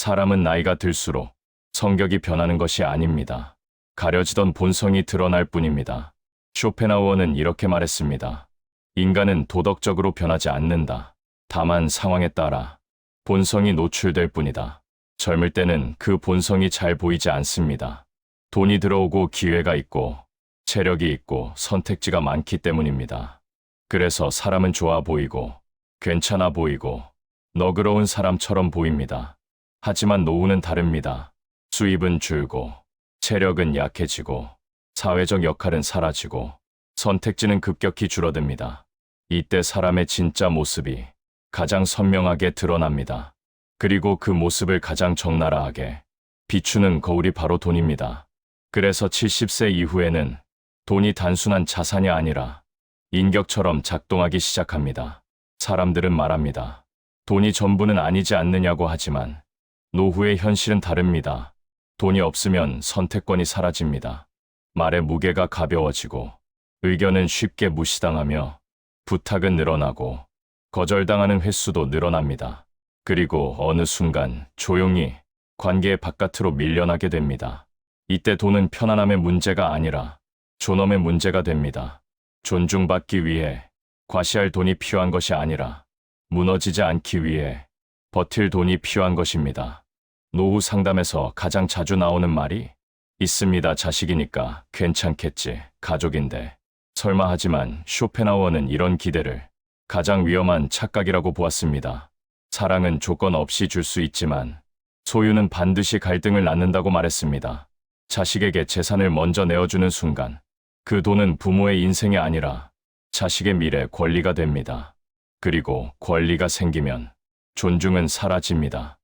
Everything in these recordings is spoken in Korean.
사람은 나이가 들수록 성격이 변하는 것이 아닙니다. 가려지던 본성이 드러날 뿐입니다. 쇼펜하우어는 이렇게 말했습니다. 인간은 도덕적으로 변하지 않는다. 다만 상황에 따라 본성이 노출될 뿐이다. 젊을 때는 그 본성이 잘 보이지 않습니다. 돈이 들어오고 기회가 있고 체력이 있고 선택지가 많기 때문입니다. 그래서 사람은 좋아 보이고 괜찮아 보이고 너그러운 사람처럼 보입니다. 하지만 노후는 다릅니다. 수입은 줄고 체력은 약해지고 사회적 역할은 사라지고 선택지는 급격히 줄어듭니다. 이때 사람의 진짜 모습이 가장 선명하게 드러납니다. 그리고 그 모습을 가장 적나라하게 비추는 거울이 바로 돈입니다. 그래서 70세 이후에는 돈이 단순한 자산이 아니라 인격처럼 작동하기 시작합니다. 사람들은 말합니다. 돈이 전부는 아니지 않느냐고 하지만 노후의 현실은 다릅니다. 돈이 없으면 선택권이 사라집니다. 말의 무게가 가벼워지고 의견은 쉽게 무시당하며 부탁은 늘어나고 거절당하는 횟수도 늘어납니다. 그리고 어느 순간 조용히 관계의 바깥으로 밀려나게 됩니다. 이때 돈은 편안함의 문제가 아니라 존엄의 문제가 됩니다. 존중받기 위해 과시할 돈이 필요한 것이 아니라 무너지지 않기 위해 버틸 돈이 필요한 것입니다. 노후 상담에서 가장 자주 나오는 말이 있습니다. 자식이니까 괜찮겠지. 가족인데. 설마 하지만 쇼펜하우어는 이런 기대를 가장 위험한 착각이라고 보았습니다. 사랑은 조건 없이 줄 수 있지만 소유는 반드시 갈등을 낳는다고 말했습니다. 자식에게 재산을 먼저 내어주는 순간 그 돈은 부모의 인생이 아니라 자식의 미래 권리가 됩니다. 그리고 권리가 생기면 존중은 사라집니다.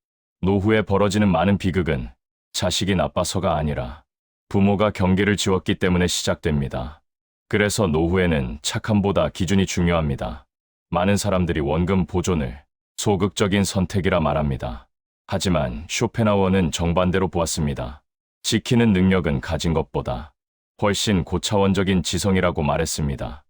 노후에 벌어지는 많은 비극은 자식이 나빠서가 아니라 부모가 경계를 지웠기 때문에 시작됩니다. 그래서 노후에는 착함보다 기준이 중요합니다. 많은 사람들이 원금 보존을 소극적인 선택이라 말합니다. 하지만 쇼펜하우어는 정반대로 보았습니다. 지키는 능력은 가진 것보다 훨씬 고차원적인 지성이라고 말했습니다.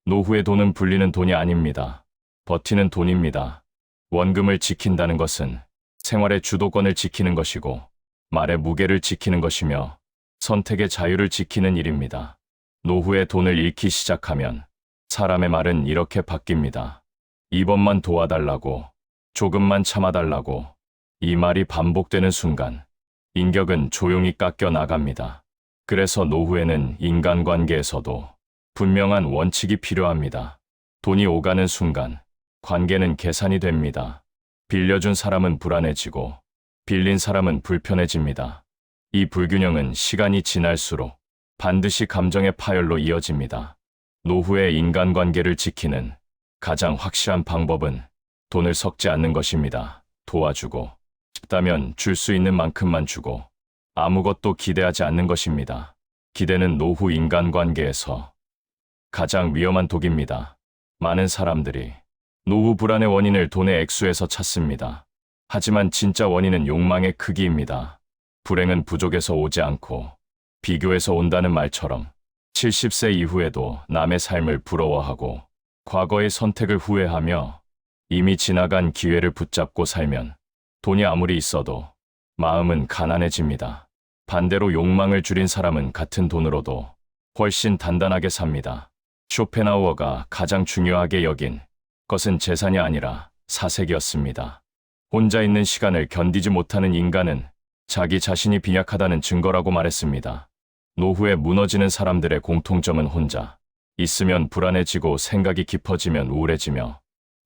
노후의 돈은 불리는 돈이 아닙니다. 버티는 돈입니다. 원금을 지킨다는 것은 생활의 주도권을 지키는 것이고 말의 무게를 지키는 것이며 선택의 자유를 지키는 일입니다. 노후에 돈을 잃기 시작하면 사람의 말은 이렇게 바뀝니다. 이번만 도와달라고, 조금만 참아달라고. 이 말이 반복되는 순간 인격은 조용히 깎여 나갑니다. 그래서 노후에는 인간관계에서도 분명한 원칙이 필요합니다. 돈이 오가는 순간 관계는 계산이 됩니다. 빌려준 사람은 불안해지고 빌린 사람은 불편해집니다. 이 불균형은 시간이 지날수록 반드시 감정의 파열로 이어집니다. 노후의 인간관계를 지키는 가장 확실한 방법은 돈을 섞지 않는 것입니다. 도와주고 싶다면 줄 수 있는 만큼만 주고 아무것도 기대하지 않는 것입니다. 기대는 노후 인간관계에서 가장 위험한 독입니다. 많은 사람들이 노후 불안의 원인을 돈의 액수에서 찾습니다. 하지만 진짜 원인은 욕망의 크기입니다. 불행은 부족에서 오지 않고 비교에서 온다는 말처럼 70세 이후에도 남의 삶을 부러워하고 과거의 선택을 후회하며 이미 지나간 기회를 붙잡고 살면 돈이 아무리 있어도 마음은 가난해집니다. 반대로 욕망을 줄인 사람은 같은 돈으로도 훨씬 단단하게 삽니다. 쇼펜하우어가 가장 중요하게 여긴 것은 재산이 아니라 사색이었습니다. 혼자 있는 시간을 견디지 못하는 인간은 자기 자신이 빈약하다는 증거라고 말했습니다. 노후에 무너지는 사람들의 공통점은 혼자 있으면 불안해지고 생각이 깊어지면 우울해지며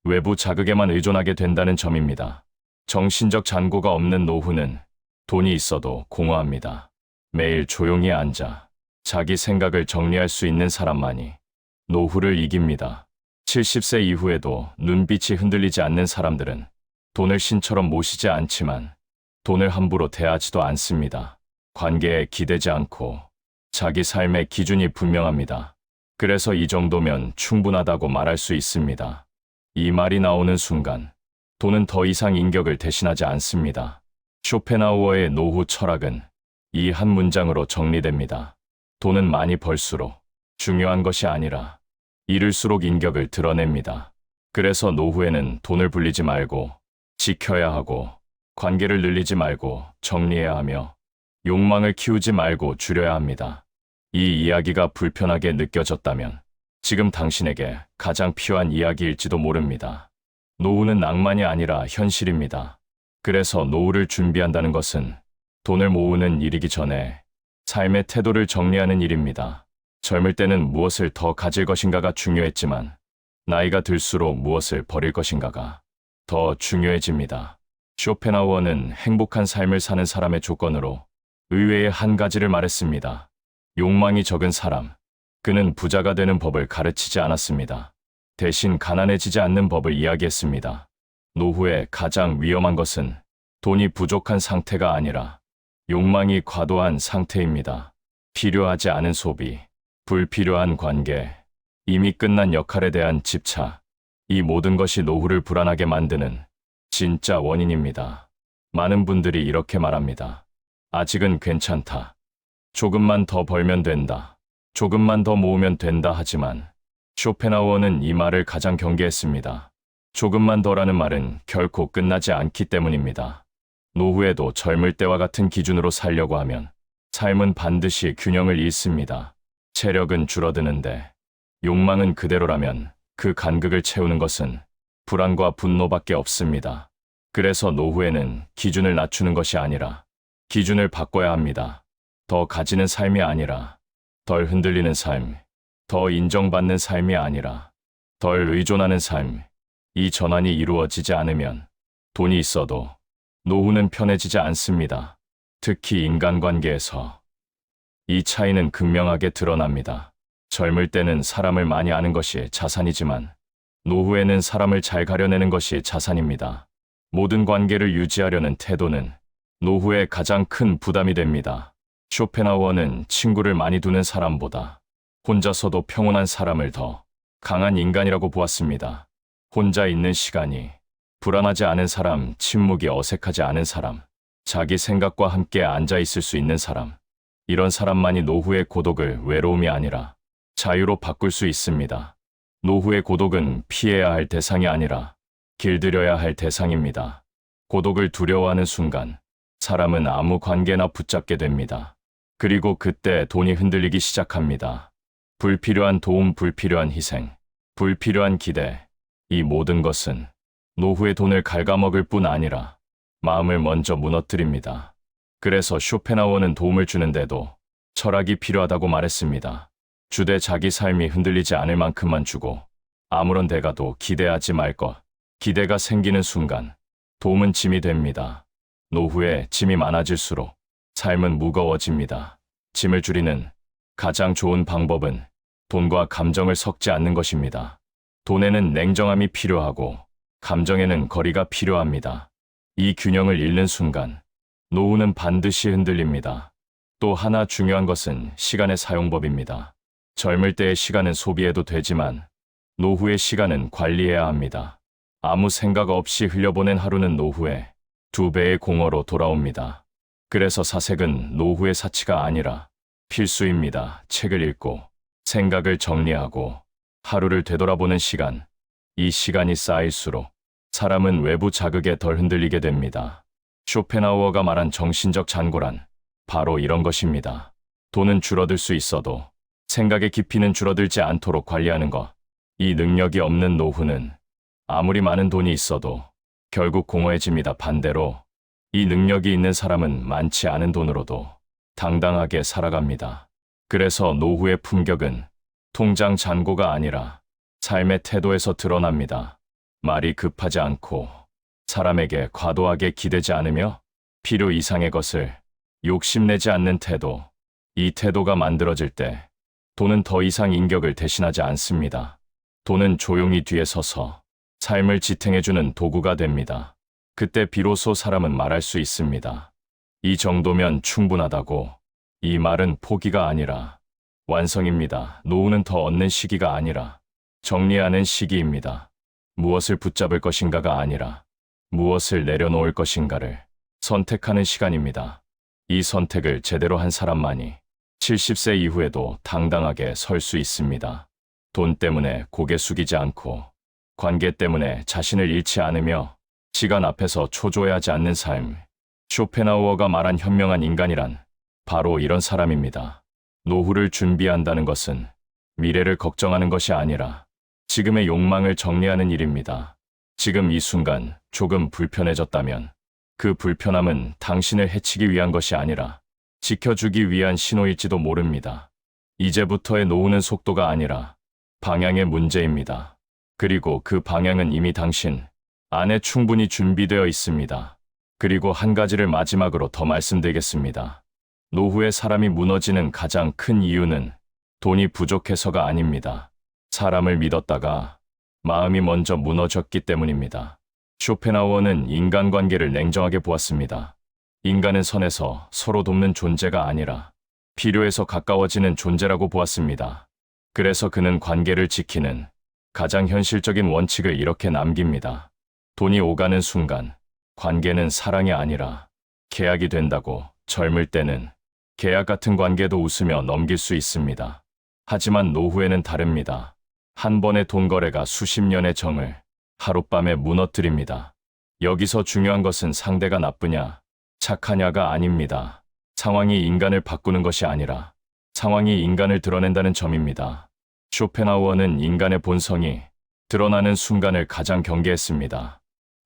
외부 자극에만 의존하게 된다는 점입니다. 정신적 잔고가 없는 노후는 돈이 있어도 공허합니다. 매일 조용히 앉아 자기 생각을 정리할 수 있는 사람만이 노후를 이깁니다. 70세 이후에도 눈빛이 흔들리지 않는 사람들은 돈을 신처럼 모시지 않지만 돈을 함부로 대하지도 않습니다. 관계에 기대지 않고 자기 삶의 기준이 분명합니다. 그래서 이 정도면 충분하다고 말할 수 있습니다. 이 말이 나오는 순간 돈은 더 이상 인격을 대신하지 않습니다. 쇼펜하우어의 노후 철학은 이 한 문장으로 정리됩니다. 돈은 많이 벌수록 중요한 것이 아니라 잃을수록 인격을 드러냅니다. 그래서 노후에는 돈을 불리지 말고 지켜야 하고 관계를 늘리지 말고 정리해야 하며 욕망을 키우지 말고 줄여야 합니다. 이 이야기가 불편하게 느껴졌다면 지금 당신에게 가장 필요한 이야기일지도 모릅니다. 노후는 낭만이 아니라 현실입니다. 그래서 노후를 준비한다는 것은 돈을 모으는 일이기 전에 삶의 태도를 정리하는 일입니다. 젊을 때는 무엇을 더 가질 것인가가 중요했지만 나이가 들수록 무엇을 버릴 것인가가 더 중요해집니다. 쇼펜하우어는 행복한 삶을 사는 사람의 조건으로 의외의 한 가지를 말했습니다. 욕망이 적은 사람. 그는 부자가 되는 법을 가르치지 않았습니다. 대신 가난해지지 않는 법을 이야기했습니다. 노후에 가장 위험한 것은 돈이 부족한 상태가 아니라 욕망이 과도한 상태입니다. 필요하지 않은 소비, 불필요한 관계, 이미 끝난 역할에 대한 집착, 이 모든 것이 노후를 불안하게 만드는 진짜 원인입니다. 많은 분들이 이렇게 말합니다. 아직은 괜찮다. 조금만 더 벌면 된다. 조금만 더 모으면 된다 하지만 쇼펜하우어는 이 말을 가장 경계했습니다. 조금만 더라는 말은 결코 끝나지 않기 때문입니다. 노후에도 젊을 때와 같은 기준으로 살려고 하면 삶은 반드시 균형을 잃습니다. 체력은 줄어드는데 욕망은 그대로라면 그 간극을 채우는 것은 불안과 분노밖에 없습니다. 그래서 노후에는 기준을 낮추는 것이 아니라 기준을 바꿔야 합니다. 더 가지는 삶이 아니라 덜 흔들리는 삶, 더 인정받는 삶이 아니라 덜 의존하는 삶. 이 전환이 이루어지지 않으면 돈이 있어도 노후는 편해지지 않습니다. 특히 인간관계에서 이 차이는 극명하게 드러납니다. 젊을 때는 사람을 많이 아는 것이 자산이지만 노후에는 사람을 잘 가려내는 것이 자산입니다. 모든 관계를 유지하려는 태도는 노후에 가장 큰 부담이 됩니다. 쇼펜하우어는 친구를 많이 두는 사람보다 혼자서도 평온한 사람을 더 강한 인간이라고 보았습니다. 혼자 있는 시간이 불안하지 않은 사람, 침묵이 어색하지 않은 사람, 자기 생각과 함께 앉아 있을 수 있는 사람, 이런 사람만이 노후의 고독을 외로움이 아니라 자유로 바꿀 수 있습니다. 노후의 고독은 피해야 할 대상이 아니라 길들여야 할 대상입니다. 고독을 두려워하는 순간 사람은 아무 관계나 붙잡게 됩니다. 그리고 그때 돈이 흔들리기 시작합니다. 불필요한 도움, 불필요한 희생, 불필요한 기대, 이 모든 것은 노후의 돈을 갉아먹을 뿐 아니라 마음을 먼저 무너뜨립니다. 그래서 쇼펜하우어는 도움을 주는데도 철학이 필요하다고 말했습니다. 주되 자기 삶이 흔들리지 않을 만큼만 주고 아무런 대가도 기대하지 말 것. 기대가 생기는 순간 도움은 짐이 됩니다. 노후에 짐이 많아질수록 삶은 무거워집니다. 짐을 줄이는 가장 좋은 방법은 돈과 감정을 섞지 않는 것입니다. 돈에는 냉정함이 필요하고 감정에는 거리가 필요합니다. 이 균형을 잃는 순간 노후는 반드시 흔들립니다. 또 하나 중요한 것은 시간의 사용법입니다. 젊을 때의 시간은 소비해도 되지만 노후의 시간은 관리해야 합니다. 아무 생각 없이 흘려보낸 하루는 노후에 2배의 공허로 돌아옵니다. 그래서 사색은 노후의 사치가 아니라 필수입니다. 책을 읽고 생각을 정리하고 하루를 되돌아보는 시간, 이 시간이 쌓일수록 사람은 외부 자극에 덜 흔들리게 됩니다. 쇼펜하우어가 말한 정신적 잔고란 바로 이런 것입니다. 돈은 줄어들 수 있어도 생각의 깊이는 줄어들지 않도록 관리하는 것. 이 능력이 없는 노후는 아무리 많은 돈이 있어도 결국 공허해집니다. 반대로 이 능력이 있는 사람은 많지 않은 돈으로도 당당하게 살아갑니다. 그래서 노후의 품격은 통장 잔고가 아니라 삶의 태도에서 드러납니다. 말이 급하지 않고 사람에게 과도하게 기대지 않으며 필요 이상의 것을 욕심내지 않는 태도. 이 태도가 만들어질 때 돈은 더 이상 인격을 대신하지 않습니다. 돈은 조용히 뒤에 서서 삶을 지탱해주는 도구가 됩니다. 그때 비로소 사람은 말할 수 있습니다. 이 정도면 충분하다고. 이 말은 포기가 아니라 완성입니다. 노후는 더 얻는 시기가 아니라 정리하는 시기입니다. 무엇을 붙잡을 것인가가 아니라 무엇을 내려놓을 것인가를 선택하는 시간입니다. 이 선택을 제대로 한 사람만이 70세 이후에도 당당하게 설 수 있습니다. 돈 때문에 고개 숙이지 않고 관계 때문에 자신을 잃지 않으며 시간 앞에서 초조해하지 않는 삶. 쇼펜하우어가 말한 현명한 인간이란 바로 이런 사람입니다. 노후를 준비한다는 것은 미래를 걱정하는 것이 아니라 지금의 욕망을 정리하는 일입니다. 지금 이 순간 조금 불편해졌다면 그 불편함은 당신을 해치기 위한 것이 아니라 지켜주기 위한 신호일지도 모릅니다. 이제부터의 노후는 속도가 아니라 방향의 문제입니다. 그리고 그 방향은 이미 당신 안에 충분히 준비되어 있습니다. 그리고 한 가지를 마지막으로 더 말씀드리겠습니다. 노후에 사람이 무너지는 가장 큰 이유는 돈이 부족해서가 아닙니다. 사람을 믿었다가 마음이 먼저 무너졌기 때문입니다. 쇼펜하우어는 인간관계를 냉정하게 보았습니다. 인간은 선에서 서로 돕는 존재가 아니라 필요해서 가까워지는 존재라고 보았습니다. 그래서 그는 관계를 지키는 가장 현실적인 원칙을 이렇게 남깁니다. 돈이 오가는 순간 관계는 사랑이 아니라 계약이 된다고. 젊을 때는 계약 같은 관계도 웃으며 넘길 수 있습니다. 하지만 노후에는 다릅니다. 한 번의 돈 거래가 수십 년의 정을 하룻밤에 무너뜨립니다. 여기서 중요한 것은 상대가 나쁘냐, 착하냐가 아닙니다. 상황이 인간을 바꾸는 것이 아니라 상황이 인간을 드러낸다는 점입니다. 쇼펜하우어는 인간의 본성이 드러나는 순간을 가장 경계했습니다.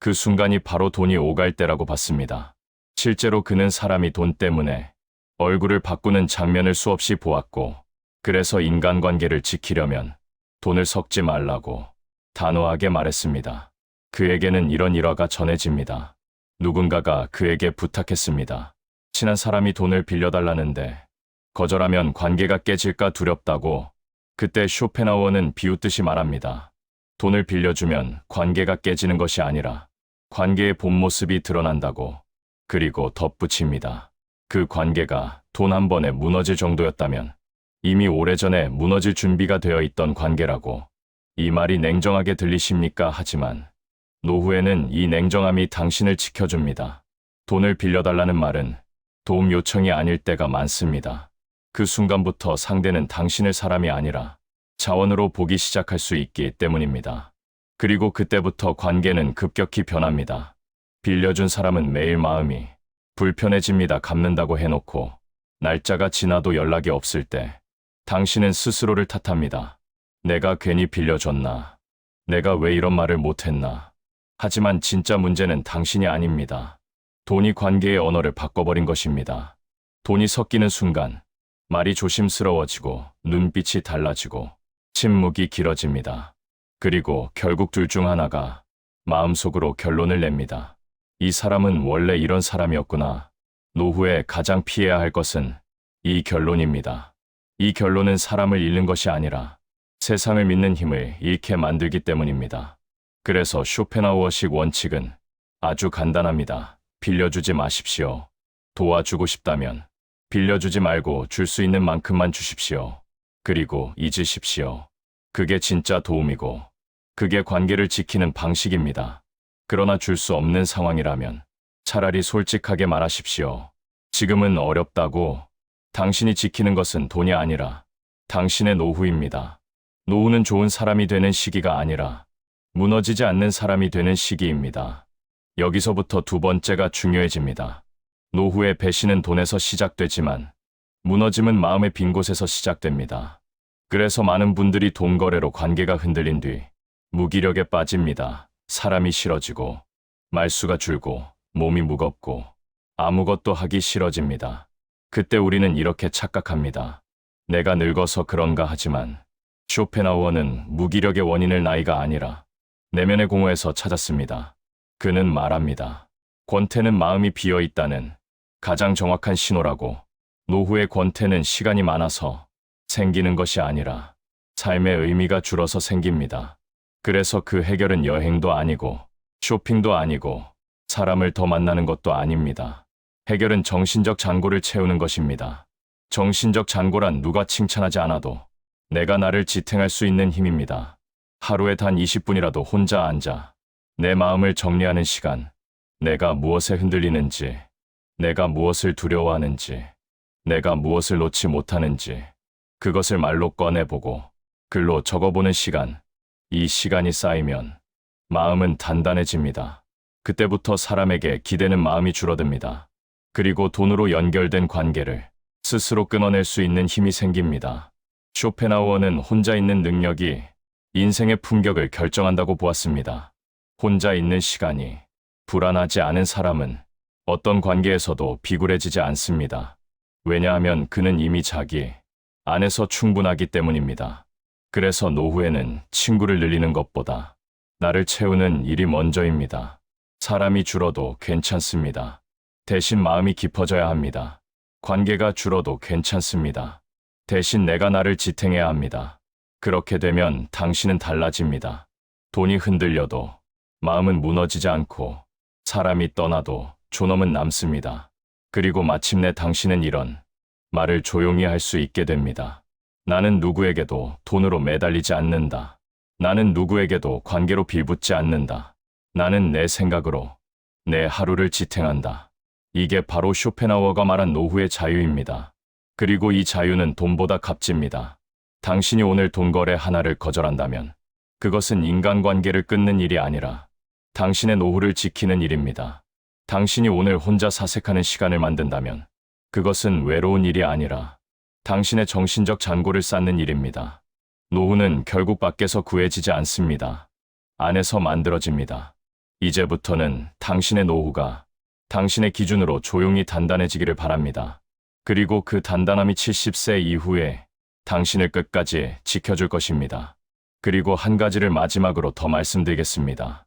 그 순간이 바로 돈이 오갈 때라고 봤습니다. 실제로 그는 사람이 돈 때문에 얼굴을 바꾸는 장면을 수없이 보았고, 그래서 인간관계를 지키려면 돈을 섞지 말라고 단호하게 말했습니다. 그에게는 이런 일화가 전해집니다. 누군가가 그에게 부탁했습니다. 친한 사람이 돈을 빌려달라는데 거절하면 관계가 깨질까 두렵다고. 그때 쇼펜하우어는 비웃듯이 말합니다. 돈을 빌려주면 관계가 깨지는 것이 아니라 관계의 본 모습이 드러난다고. 그리고 덧붙입니다. 그 관계가 돈 한 번에 무너질 정도였다면 이미 오래전에 무너질 준비가 되어 있던 관계라고. 이 말이 냉정하게 들리십니까? 하지만 노후에는 이 냉정함이 당신을 지켜줍니다. 돈을 빌려달라는 말은 도움 요청이 아닐 때가 많습니다. 그 순간부터 상대는 당신을 사람이 아니라 자원으로 보기 시작할 수 있기 때문입니다. 그리고 그때부터 관계는 급격히 변합니다. 빌려준 사람은 매일 마음이 불편해집니다. 갚는다고 해놓고 날짜가 지나도 연락이 없을 때 당신은 스스로를 탓합니다. 내가 괜히 빌려줬나? 내가 왜 이런 말을 못했나? 하지만 진짜 문제는 당신이 아닙니다. 돈이 관계의 언어를 바꿔버린 것입니다. 돈이 섞이는 순간 말이 조심스러워지고 눈빛이 달라지고 침묵이 길어집니다. 그리고 결국 둘 중 하나가 마음속으로 결론을 냅니다. 이 사람은 원래 이런 사람이었구나. 노후에 가장 피해야 할 것은 이 결론입니다. 이 결론은 사람을 잃는 것이 아니라 세상을 믿는 힘을 잃게 만들기 때문입니다. 그래서 쇼펜하우어식 원칙은 아주 간단합니다. 빌려주지 마십시오. 도와주고 싶다면 빌려주지 말고 줄 수 있는 만큼만 주십시오. 그리고 잊으십시오. 그게 진짜 도움이고 그게 관계를 지키는 방식입니다. 그러나 줄 수 없는 상황이라면 차라리 솔직하게 말하십시오. 지금은 어렵다고. 당신이 지키는 것은 돈이 아니라 당신의 노후입니다. 노후는 좋은 사람이 되는 시기가 아니라 무너지지 않는 사람이 되는 시기입니다. 여기서부터 두 번째가 중요해집니다. 노후의 배신은 돈에서 시작되지만 무너짐은 마음의 빈 곳에서 시작됩니다. 그래서 많은 분들이 돈 거래로 관계가 흔들린 뒤 무기력에 빠집니다. 사람이 싫어지고 말수가 줄고 몸이 무겁고 아무것도 하기 싫어집니다. 그때 우리는 이렇게 착각합니다. 내가 늙어서 그런가. 하지만 쇼펜하우어는 무기력의 원인을 나이가 아니라 내면의 공허에서 찾았습니다. 그는 말합니다. 권태는 마음이 비어 있다는 가장 정확한 신호라고. 노후의 권태는 시간이 많아서 생기는 것이 아니라 삶의 의미가 줄어서 생깁니다. 그래서 그 해결은 여행도 아니고 쇼핑도 아니고 사람을 더 만나는 것도 아닙니다. 해결은 정신적 잔고를 채우는 것입니다. 정신적 잔고란 누가 칭찬하지 않아도 내가 나를 지탱할 수 있는 힘입니다. 하루에 단 20분이라도 혼자 앉아 내 마음을 정리하는 시간. 내가 무엇에 흔들리는지, 내가 무엇을 두려워하는지, 내가 무엇을 놓지 못하는지 그것을 말로 꺼내보고 글로 적어보는 시간. 이 시간이 쌓이면 마음은 단단해집니다. 그때부터 사람에게 기대는 마음이 줄어듭니다. 그리고 돈으로 연결된 관계를 스스로 끊어낼 수 있는 힘이 생깁니다. 쇼펜하우어는 혼자 있는 능력이 인생의 품격을 결정한다고 보았습니다. 혼자 있는 시간이 불안하지 않은 사람은 어떤 관계에서도 비굴해지지 않습니다. 왜냐하면 그는 이미 자기 안에서 충분하기 때문입니다. 그래서 노후에는 친구를 늘리는 것보다 나를 채우는 일이 먼저입니다. 사람이 줄어도 괜찮습니다. 대신 마음이 깊어져야 합니다. 관계가 줄어도 괜찮습니다. 대신 내가 나를 지탱해야 합니다. 그렇게 되면 당신은 달라집니다. 돈이 흔들려도 마음은 무너지지 않고 사람이 떠나도 존엄은 남습니다. 그리고 마침내 당신은 이런 말을 조용히 할 수 있게 됩니다. 나는 누구에게도 돈으로 매달리지 않는다. 나는 누구에게도 관계로 빌붙지 않는다. 나는 내 생각으로 내 하루를 지탱한다. 이게 바로 쇼펜하우어가 말한 노후의 자유입니다. 그리고 이 자유는 돈보다 값집니다. 당신이 오늘 돈 거래 하나를 거절한다면 그것은 인간관계를 끊는 일이 아니라 당신의 노후를 지키는 일입니다. 당신이 오늘 혼자 사색하는 시간을 만든다면 그것은 외로운 일이 아니라 당신의 정신적 잔고를 쌓는 일입니다. 노후는 결국 밖에서 구해지지 않습니다. 안에서 만들어집니다. 이제부터는 당신의 노후가 당신의 기준으로 조용히 단단해지기를 바랍니다. 그리고 그 단단함이 70세 이후에 당신을 끝까지 지켜줄 것입니다. 그리고 한 가지를 마지막으로 더 말씀드리겠습니다.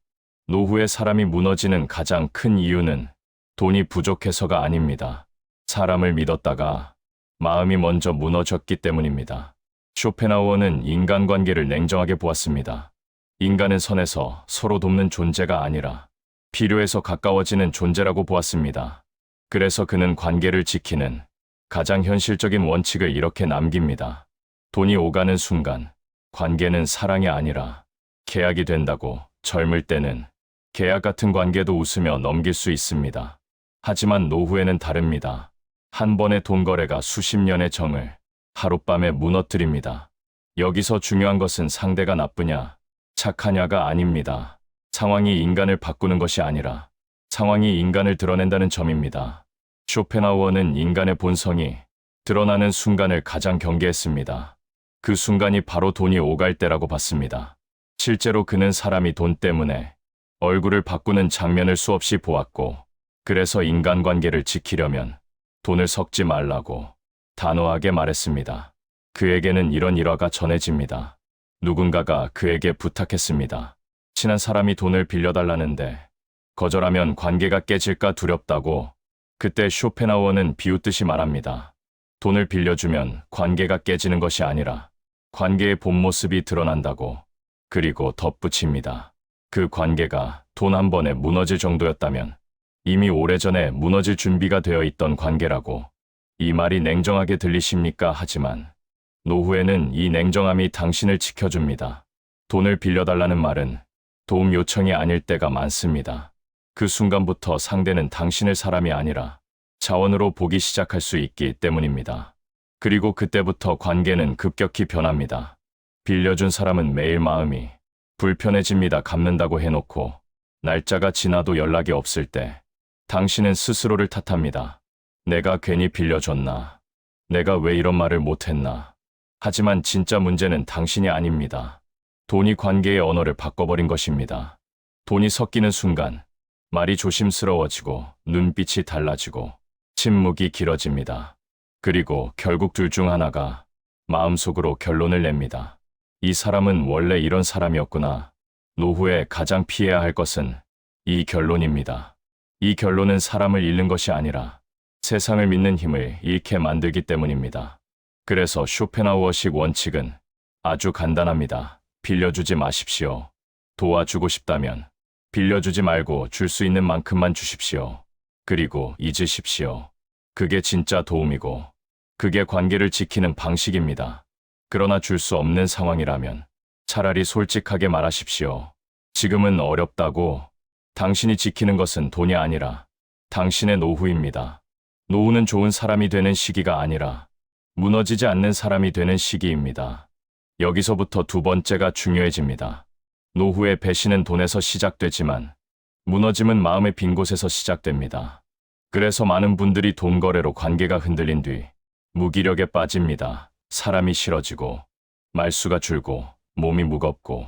노후에 사람이 무너지는 가장 큰 이유는 돈이 부족해서가 아닙니다. 사람을 믿었다가 마음이 먼저 무너졌기 때문입니다. 쇼펜하우어는 인간관계를 냉정하게 보았습니다. 인간은 선에서 서로 돕는 존재가 아니라 필요해서 가까워지는 존재라고 보았습니다. 그래서 그는 관계를 지키는 가장 현실적인 원칙을 이렇게 남깁니다. 돈이 오가는 순간 관계는 사랑이 아니라 계약이 된다고. 젊을 때는 계약 같은 관계도 웃으며 넘길 수 있습니다. 하지만 노후에는 다릅니다. 한 번의 돈 거래가 수십 년의 정을 하룻밤에 무너뜨립니다. 여기서 중요한 것은 상대가 나쁘냐, 착하냐가 아닙니다. 상황이 인간을 바꾸는 것이 아니라 상황이 인간을 드러낸다는 점입니다. 쇼펜하우어는 인간의 본성이 드러나는 순간을 가장 경계했습니다. 그 순간이 바로 돈이 오갈 때라고 봤습니다. 실제로 그는 사람이 돈 때문에 얼굴을 바꾸는 장면을 수없이 보았고, 그래서 인간관계를 지키려면 돈을 섞지 말라고 단호하게 말했습니다. 그에게는 이런 일화가 전해집니다. 누군가가 그에게 부탁했습니다. 친한 사람이 돈을 빌려달라는데 거절하면 관계가 깨질까 두렵다고. 그때 쇼펜하우어는 비웃듯이 말합니다. 돈을 빌려주면 관계가 깨지는 것이 아니라 관계의 본 모습이 드러난다고. 그리고 덧붙입니다. 그 관계가 돈 한 번에 무너질 정도였다면 이미 오래전에 무너질 준비가 되어 있던 관계라고. 이 말이 냉정하게 들리십니까? 하지만 노후에는 이 냉정함이 당신을 지켜줍니다. 돈을 빌려달라는 말은 도움 요청이 아닐 때가 많습니다. 그 순간부터 상대는 당신을 사람이 아니라 자원으로 보기 시작할 수 있기 때문입니다. 그리고 그때부터 관계는 급격히 변합니다. 빌려준 사람은 매일 마음이 불편해집니다. 갚는다고 해놓고 날짜가 지나도 연락이 없을 때 당신은 스스로를 탓합니다. 내가 괜히 빌려줬나? 내가 왜 이런 말을 못했나? 하지만 진짜 문제는 당신이 아닙니다. 돈이 관계의 언어를 바꿔버린 것입니다. 돈이 섞이는 순간 말이 조심스러워지고 눈빛이 달라지고 침묵이 길어집니다. 그리고 결국 둘 중 하나가 마음속으로 결론을 냅니다. 이 사람은 원래 이런 사람이었구나. 노후에 가장 피해야 할 것은 이 결론입니다. 이 결론은 사람을 잃는 것이 아니라 세상을 믿는 힘을 잃게 만들기 때문입니다. 그래서 쇼펜하우어식 원칙은 아주 간단합니다. 빌려주지 마십시오. 도와주고 싶다면 빌려주지 말고 줄 수 있는 만큼만 주십시오. 그리고 잊으십시오. 그게 진짜 도움이고 그게 관계를 지키는 방식입니다. 그러나 줄 수 없는 상황이라면 차라리 솔직하게 말하십시오. 지금은 어렵다고. 당신이 지키는 것은 돈이 아니라 당신의 노후입니다. 노후는 좋은 사람이 되는 시기가 아니라 무너지지 않는 사람이 되는 시기입니다. 여기서부터 두 번째가 중요해집니다. 노후의 배신은 돈에서 시작되지만 무너짐은 마음의 빈 곳에서 시작됩니다. 그래서 많은 분들이 돈 거래로 관계가 흔들린 뒤 무기력에 빠집니다. 사람이 싫어지고, 말수가 줄고, 몸이 무겁고,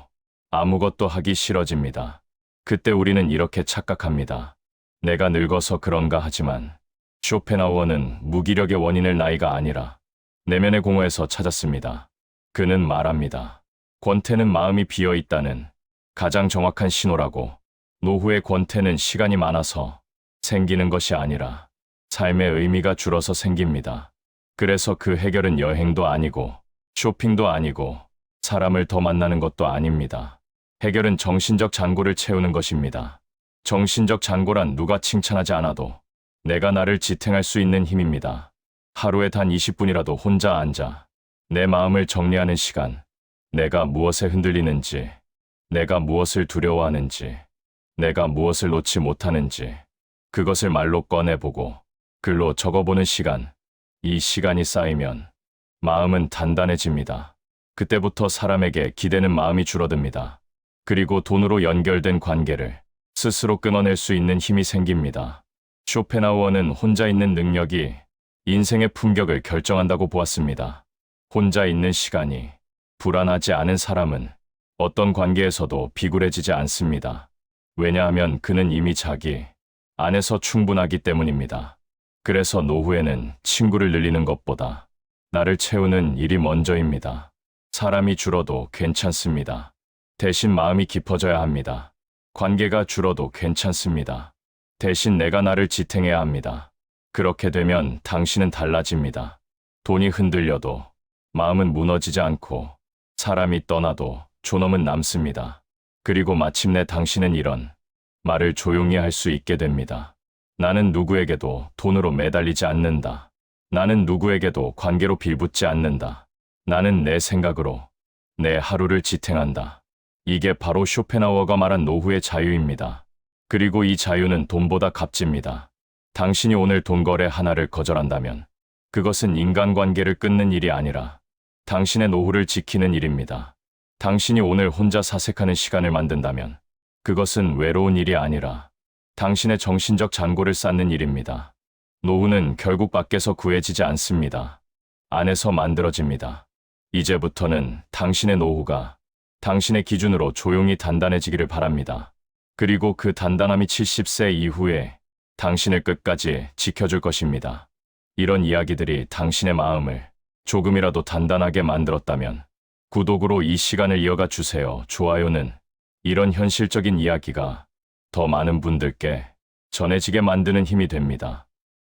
아무것도 하기 싫어집니다. 그때 우리는 이렇게 착각합니다. 내가 늙어서 그런가 하지만 쇼펜하우어는 무기력의 원인을 나이가 아니라 내면의 공허에서 찾았습니다. 그는 말합니다. 권태는 마음이 비어 있다는 가장 정확한 신호라고. 노후의 권태는 시간이 많아서 생기는 것이 아니라 삶의 의미가 줄어서 생깁니다. 그래서 그 해결은 여행도 아니고 쇼핑도 아니고 사람을 더 만나는 것도 아닙니다. 해결은 정신적 잔고를 채우는 것입니다. 정신적 잔고란 누가 칭찬하지 않아도 내가 나를 지탱할 수 있는 힘입니다. 하루에 단 20분이라도 혼자 앉아 내 마음을 정리하는 시간, 내가 무엇에 흔들리는지, 내가 무엇을 두려워하는지, 내가 무엇을 놓지 못하는지, 그것을 말로 꺼내보고 글로 적어보는 시간, 이 시간이 쌓이면 마음은 단단해집니다. 그때부터 사람에게 기대는 마음이 줄어듭니다. 그리고 돈으로 연결된 관계를 스스로 끊어낼 수 있는 힘이 생깁니다. 쇼펜하우어는 혼자 있는 능력이 인생의 품격을 결정한다고 보았습니다. 혼자 있는 시간이 불안하지 않은 사람은 어떤 관계에서도 비굴해지지 않습니다. 왜냐하면 그는 이미 자기 안에서 충분하기 때문입니다. 그래서 노후에는 친구를 늘리는 것보다 나를 채우는 일이 먼저입니다. 사람이 줄어도 괜찮습니다. 대신 마음이 깊어져야 합니다. 관계가 줄어도 괜찮습니다. 대신 내가 나를 지탱해야 합니다. 그렇게 되면 당신은 달라집니다. 돈이 흔들려도 마음은 무너지지 않고 사람이 떠나도 존엄은 남습니다. 그리고 마침내 당신은 이런 말을 조용히 할 수 있게 됩니다. 나는 누구에게도 돈으로 매달리지 않는다. 나는 누구에게도 관계로 빌붙지 않는다. 나는 내 생각으로 내 하루를 지탱한다. 이게 바로 쇼펜하우어가 말한 노후의 자유입니다. 그리고 이 자유는 돈보다 값집니다. 당신이 오늘 돈 거래 하나를 거절한다면 그것은 인간관계를 끊는 일이 아니라 당신의 노후를 지키는 일입니다. 당신이 오늘 혼자 사색하는 시간을 만든다면 그것은 외로운 일이 아니라 당신의 정신적 잔고를 쌓는 일입니다. 노후는 결국 밖에서 구해지지 않습니다. 안에서 만들어집니다. 이제부터는 당신의 노후가 당신의 기준으로 조용히 단단해지기를 바랍니다. 그리고 그 단단함이 70세 이후에 당신을 끝까지 지켜줄 것입니다. 이런 이야기들이 당신의 마음을 조금이라도 단단하게 만들었다면 구독으로 이 시간을 이어가 주세요. 좋아요는 이런 현실적인 이야기가 더 많은 분들께 전해지게 만드는 힘이 됩니다.